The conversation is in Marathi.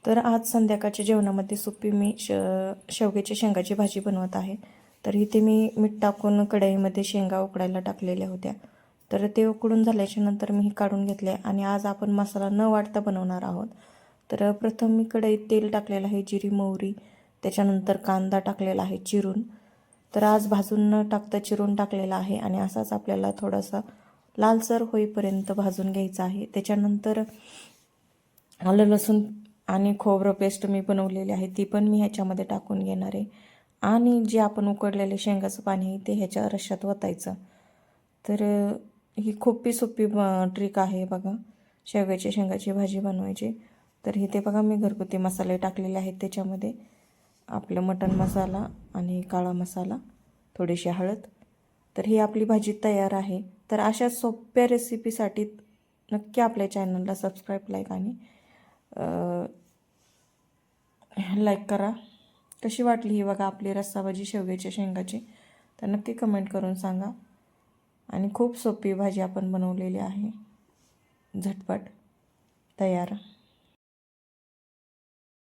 तर आज संध्याकाळच्या जेवणामध्ये सोपी मी शेवग्याच्या शेंगाची भाजी बनवत आहे। तर इथे मी मीठ टाकून कढईमध्ये शेंगा उकडायला टाकलेल्या होत्या। तर ते उकडून झाल्याच्या नंतर मी काढून घेतले आणि आज आपण मसाला न वाटता बनवणार आहोत। तर प्रथम मी कढईत तेल टाकलेलं आहे, जिरी मोहरी, त्याच्यानंतर कांदा टाकलेला आहे चिरून। तर आज भाजून न टाकता चिरून टाकलेला आहे आणि असाच आपल्याला थोडासा लालसर होईपर्यंत भाजून घ्यायचा आहे। त्याच्यानंतर आलं लसूण आणि खोबरं पेस्ट मी बनवलेली आहे, ती पण मी ह्याच्यामध्ये टाकून घेणार आहे आणि जे आपण उकडलेले शेंगाचं पाणी आहे ते ह्याच्या रश्श्यात ओतायचं। तर ही खूप सोपी ट्रिक आहे बघा शेवग्याच्या शेंगाची भाजी बनवायची। तर इथे बघा मी घरगुती मसाले टाकलेले आहेत, त्याच्यामध्ये आपलं मटण मसाला आणि काळा मसाला, थोडीशी हळद। तर ही आपली भाजी तयार आहे। तर अशा सोप्या रेसिपीसाठी नक्की आपल्या चॅनलला सबस्क्राईब, लाईक करा। कशी वाटली ही बघा आपली रस्साभाजी शेवग्याच्या शेंगाची, तर नक्की कमेंट करून सांगा। आणि खूप सोपी भाजी आपण बनवलेली आहे, झटपट तयार।